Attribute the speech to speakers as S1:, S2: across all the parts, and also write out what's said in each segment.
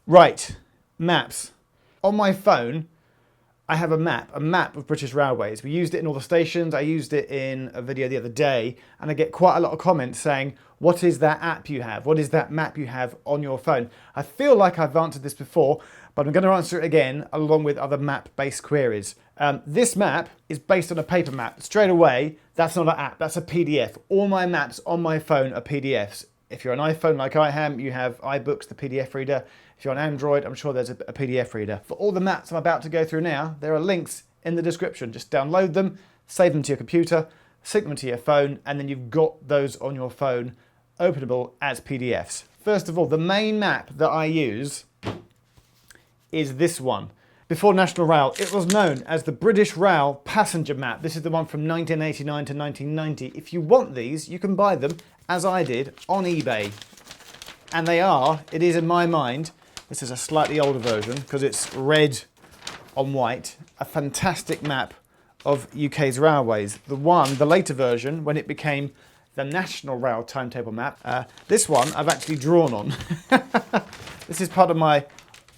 S1: Right, maps. On my phone, I have a map of British Railways. We used it in all the stations. I used it in a video the other day, and I get quite a lot of comments saying, what is that app you have? What is that map you have on your phone? I feel like I've answered this before, but I'm going to answer it again along with other map-based queries. This map is based on a paper map. Straight away, that's not an app, that's a PDF. All my maps on my phone are PDFs. If you're an iPhone like I am, you have iBooks, the PDF reader. If you're on Android, I'm sure there's a PDF reader. For all the maps I'm about to go through now, there are links in the description. Just download them, save them to your computer, sync them to your phone, and then you've got those on your phone openable as PDFs. First of all, the main map that I use is this one. Before National Rail, it was known as the British Rail Passenger Map. This is the one from 1989 to 1990. If you want these, you can buy them, as I did, on eBay. And it is in my mind, this is a slightly older version because it's red on white, a fantastic map of UK's railways. The later version, when it became the National Rail Timetable map, this one I've actually drawn on. This is part of my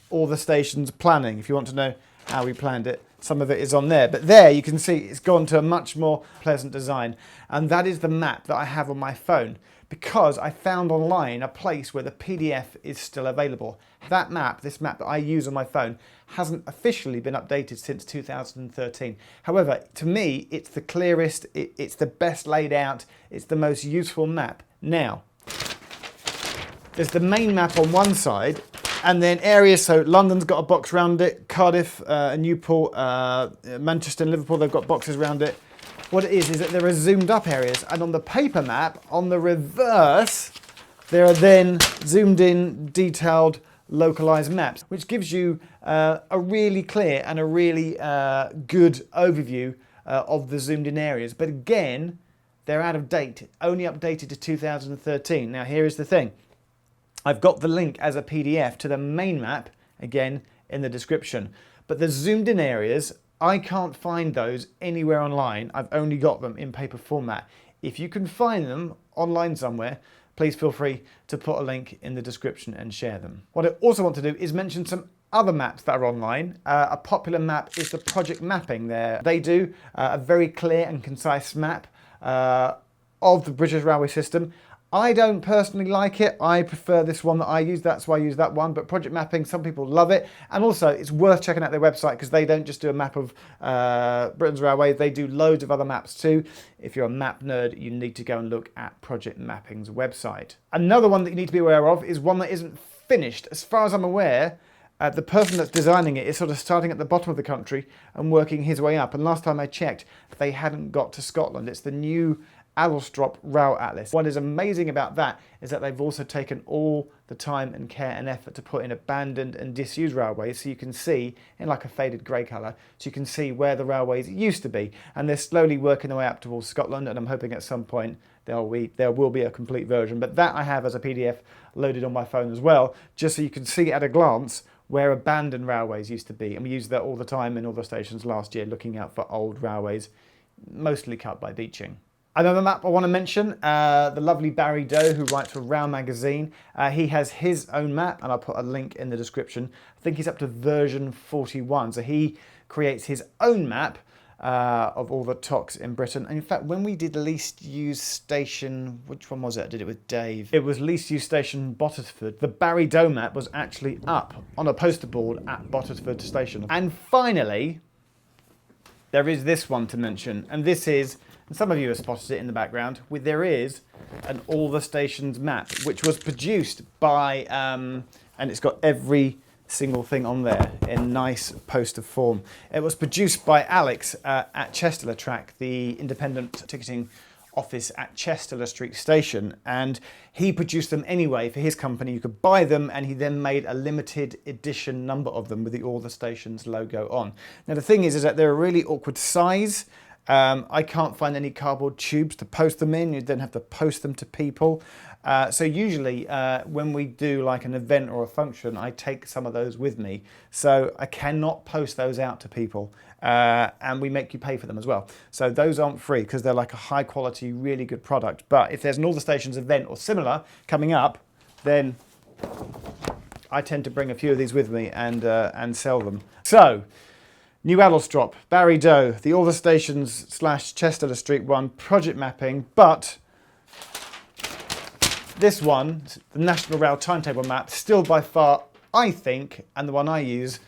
S1: all the stations planning. If you want to know how we planned it, some of it is on there. But there you can see it's gone to a much more pleasant design. And that is the map that I have on my phone because I found online a place where the PDF is still available. That map, this map that I use on my phone, hasn't officially been updated since 2013. However, to me, it's the clearest, it's the best laid out, it's the most useful map. Now, there's the main map on one side, and then areas, so London's got a box around it, Cardiff, Newport, Manchester and Liverpool, they've got boxes around it. What it is that there are zoomed up areas, and on the paper map, on the reverse, there are then zoomed in, detailed, localized maps, which gives you a really clear and a really good overview of the zoomed in areas. But again, they're out of date, only updated to 2013. Now here is the thing. I've got the link as a PDF to the main map, again, in the description. But the zoomed in areas, I can't find those anywhere online. I've only got them in paper format. If you can find them online somewhere, please feel free to put a link in the description and share them. What I also want to do is mention some other maps that are online. A popular map is the Project Mapping. They do a very clear and concise map of the British Railway system. I don't personally like it. I prefer this one that I use. That's why I use that one. But Project Mapping, some people love it. And also, it's worth checking out their website because they don't just do a map of Britain's railways. They do loads of other maps too. If you're a map nerd, you need to go and look at Project Mapping's website. Another one that you need to be aware of is one that isn't finished. As far as I'm aware, the person that's designing it is sort of starting at the bottom of the country and working his way up. And last time I checked, they hadn't got to Scotland. It's the new Adlestrop Rail Atlas. What is amazing about that is that they've also taken all the time and care and effort to put in abandoned and disused railways, so you can see in like a faded grey colour, so you can see where the railways used to be. And they're slowly working their way up towards Scotland, and I'm hoping at some point there will be a complete version. But that I have as a PDF loaded on my phone as well, just so you can see at a glance where abandoned railways used to be. And we used that all the time in all the stations last year, looking out for old railways, mostly cut by beaching. Another map I want to mention, the lovely Barry Doe, who writes for Rail magazine. He has his own map, and I'll put a link in the description. I think he's up to version 41, so he creates his own map of all the TOCs in Britain. And in fact, when we did least used station, which one was it? I did it with Dave. It was least used station Bottisford. The Barry Doe map was actually up on a poster board at Bottisford station. And finally, there is this one to mention, and this is, and some of you have spotted it in the background, there is an all the stations map, which was produced by, and it's got every single thing on there in nice poster form. It was produced by Alex at Chester Track, the independent ticketing office at Chester Street Station, and he produced them anyway for his company. You could buy them, and he then made a limited edition number of them with the all the stations logo on. Now the thing is that they're a really awkward size. I can't find any cardboard tubes to post them in. You then have to post them to people. So usually when we do like an event or a function, I take some of those with me. So I cannot post those out to people. And we make you pay for them as well. So those aren't free because they're like a high quality, really good product. But if there's an all the stations event or similar coming up, then I tend to bring a few of these with me and sell them. So, New Addlestrop, Barry Doe, the All the Stations / Chester Street one, project mapping, but this one, the National Rail Timetable map, still by far, I think, and the one I use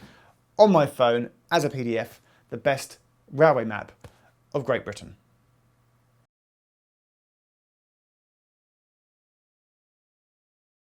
S1: on my phone as a PDF, the best railway map of Great Britain.